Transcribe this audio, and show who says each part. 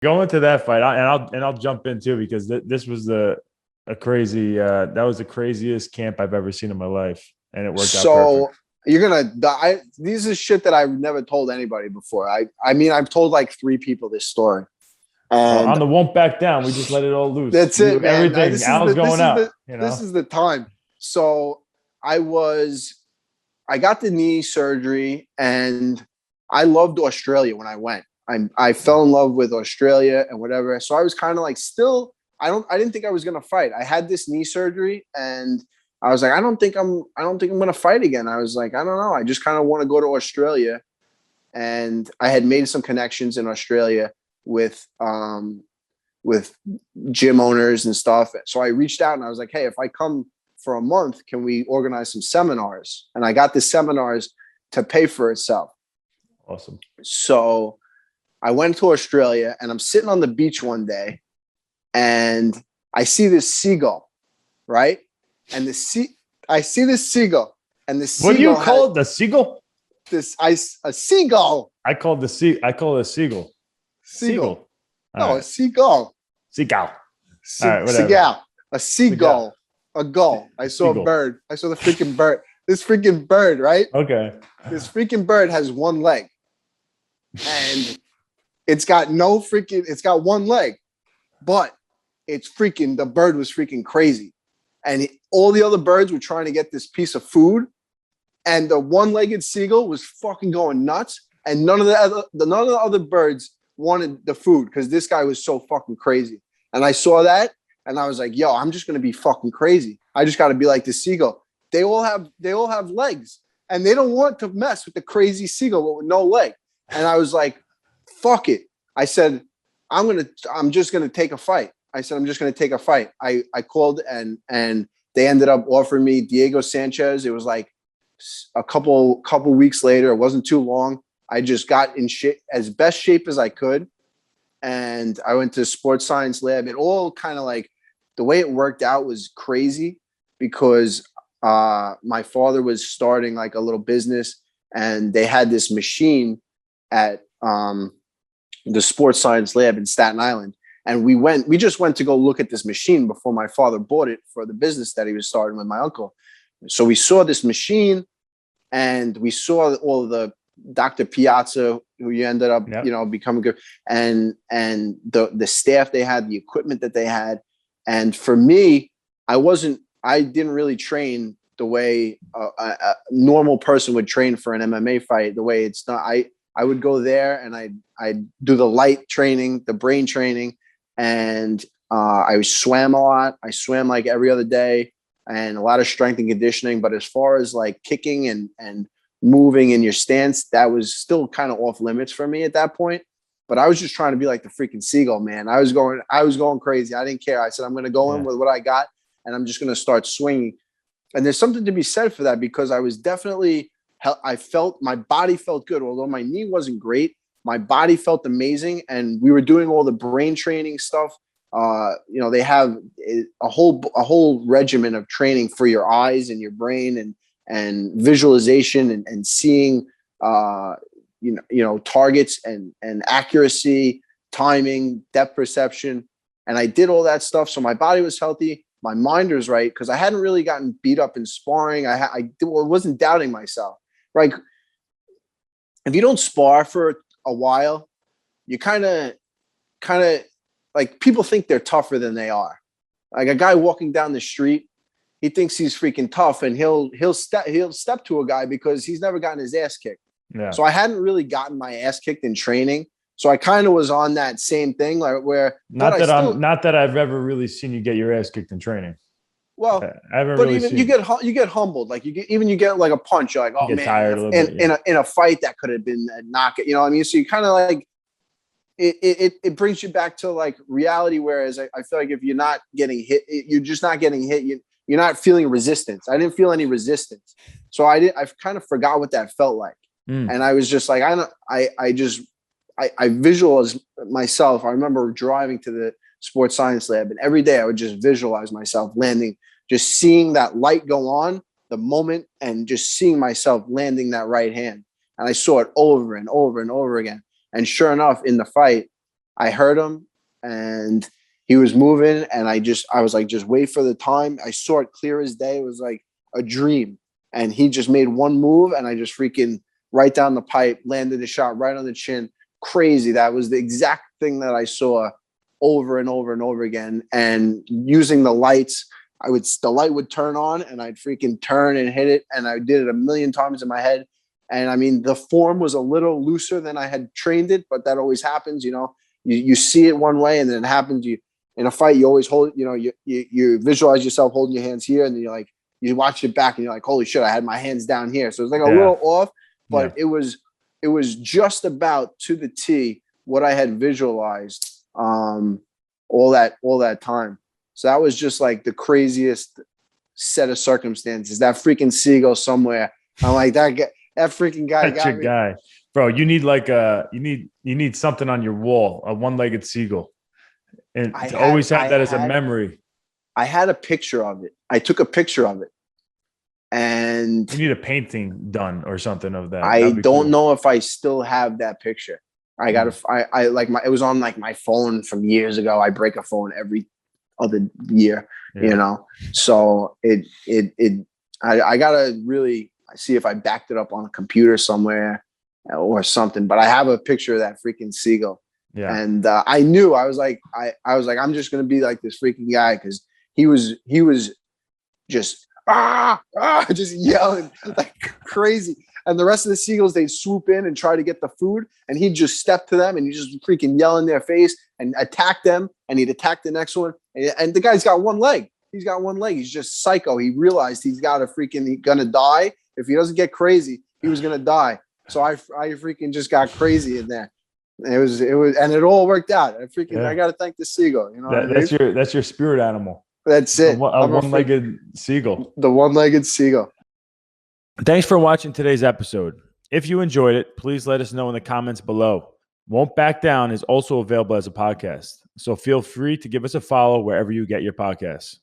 Speaker 1: Going to that fight, I'll jump in too, because this was a crazy that was the craziest camp I've ever seen in my life, and it worked out perfect.
Speaker 2: You're gonna die. These is shit that I've never told anybody before. I mean, I've told like 3 people this story. And
Speaker 1: on the won't back down, we just let it all loose.
Speaker 2: That's it, man.
Speaker 1: Everything. Al's going out.
Speaker 2: This is the time. So I got the knee surgery, and I loved Australia when I went. I fell in love with Australia and whatever. So I was kind of like, still, I didn't think I was gonna fight. I had this knee surgery, and I was like, I don't think I'm gonna fight again. I was like, I don't know. I just kind of want to go to Australia, and I had made some connections in Australia with gym owners and stuff. So I reached out and I was like, hey, if I come for a month, can we organize some seminars? And I got the seminars to pay for itself.
Speaker 1: Awesome.
Speaker 2: So I went to Australia, and I'm sitting on the beach one day, and I see this seagull, right? And I see this seagull, and the seagull.
Speaker 1: What do you call it? The seagull?
Speaker 2: A seagull.
Speaker 1: I call it a seagull.
Speaker 2: Seagull. No,
Speaker 1: right.
Speaker 2: A seagull.
Speaker 1: Seagull.
Speaker 2: All right, seagull. A seagull. A gull. I saw
Speaker 1: seagull.
Speaker 2: A bird. I saw the freaking bird. This freaking bird, right?
Speaker 1: Okay.
Speaker 2: This freaking bird has 1 leg. And it's got one leg. But the bird was freaking crazy. And all the other birds were trying to get this piece of food. And the 1-legged seagull was fucking going nuts. And none of the other birds wanted the food because this guy was so fucking crazy. And I saw that, and I was like, yo, I'm just gonna be fucking crazy. I just gotta be like the seagull. They all have legs, and they don't want to mess with the crazy seagull with no leg. And I was like, fuck it. I said, I'm just gonna take a fight. I called, and they ended up offering me Diego Sanchez. It was like a couple weeks later. It wasn't too long. I just got in as best shape as I could. And I went to sports science lab. It all kind of like, the way it worked out was crazy because my father was starting like a little business, and they had this machine at the sports science lab in Staten Island. And we just went to go look at this machine before my father bought it for the business that he was starting with my uncle. So we saw this machine, and we saw all of the Dr. Piazza, who you ended up, becoming good, and the staff they had, the equipment that they had. And for me, I didn't really train the way a normal person would train for an MMA fight. The way it's not, I would go there and I'd do the light training, the brain training, and I swam a lot. I swam like every other day, and a lot of strength and conditioning. But as far as like kicking and moving in your stance, that was still kind of off limits for me at that point. But I was just trying to be like the freaking seagull, man. I was going crazy. I didn't care. I said, I'm going to go in with what I got, and I'm just going to start swinging. And there's something to be said for that, because I was definitely, I felt my body felt good. Although my knee wasn't great, my body felt amazing. And we were doing all the brain training stuff. They have a whole regimen of training for your eyes and your brain and visualization and seeing, targets and accuracy, timing, depth perception. And I did all that stuff. So my body was healthy. My mind was right, because I hadn't really gotten beat up in sparring. I wasn't doubting myself. Right. If you don't spar for a while, you kind of like, people think they're tougher than they are. Like a guy walking down the street, he thinks he's freaking tough, and he'll step to a guy because he's never gotten his ass kicked.
Speaker 1: Yeah.
Speaker 2: So I hadn't really gotten my ass kicked in training. So I kind of was on that same thing, like where
Speaker 1: not that I've ever really seen you get your ass kicked in training.
Speaker 2: Well,
Speaker 1: I haven't
Speaker 2: but
Speaker 1: really
Speaker 2: even
Speaker 1: seen.
Speaker 2: you get humbled. Like you get like a punch. You're like, oh man,
Speaker 1: tired a little bit,
Speaker 2: in a fight that could have been a knockout. You know what I mean? So you kind of like it brings you back to like reality. Whereas I feel like if you're not getting hit, you're just not getting hit. You're not feeling resistance. I didn't feel any resistance. So I kind of forgot what that felt like. And I was just like, I visualized myself. I remember driving to the sports science lab, and every day I would just visualize myself landing, just seeing that light go on the moment, and just seeing myself landing that right hand. And I saw it over and over and over again. And sure enough, in the fight, I heard him and he was moving, and I was like, just wait for the time. I saw it clear as day. It was like a dream. And he just made one move, and I just freaking right down the pipe, landed a shot right on the chin. Crazy. That was the exact thing that I saw over and over and over again. And using the lights, the light would turn on, and I'd freaking turn and hit it. And I did it a million times in my head. And I mean, the form was a little looser than I had trained it, but that always happens. You know, you see it one way, and then it happens. In a fight, you always hold, you know, you visualize yourself holding your hands here, and then you're like, you watch it back and you're like, holy shit, I had my hands down here. So it's like a little off, but it was just about to the T what I had visualized all that time. So that was just like the craziest set of circumstances. That freaking seagull somewhere. I'm like, that freaking guy
Speaker 1: That's
Speaker 2: got
Speaker 1: your
Speaker 2: me.
Speaker 1: guy. Bro, you need like you need something on your wall, a one-legged seagull. And always have that as a memory.
Speaker 2: I had a picture of it. I took a picture of it. And
Speaker 1: you need a painting done or something of that.
Speaker 2: I don't know if I still have that picture. I got to, I like it was on like my phone from years ago. I break a phone every other year, you know? So I got to really see if I backed it up on a computer somewhere or something, but I have a picture of that freaking seagull. Yeah. And I knew, I was like, I'm just going to be like this freaking guy. Cause he was just, just yelling like crazy. And the rest of the seagulls, they'd swoop in and try to get the food. And he'd just step to them and he'd just freaking yell in their face and attack them. And he'd attack the next one. And the guy's got one leg. He's got one leg. He's just psycho. He realized he's gonna die. If he doesn't get crazy, he was gonna die. So I freaking just got crazy in there. It was, and it all worked out. I got to thank the seagull. You know,
Speaker 1: that's your spirit animal.
Speaker 2: That's it.
Speaker 1: A one-legged seagull.
Speaker 2: The one-legged seagull.
Speaker 1: Thanks for watching today's episode. If you enjoyed it, please let us know in the comments below. Won't Back Down is also available as a podcast, so feel free to give us a follow wherever you get your podcasts.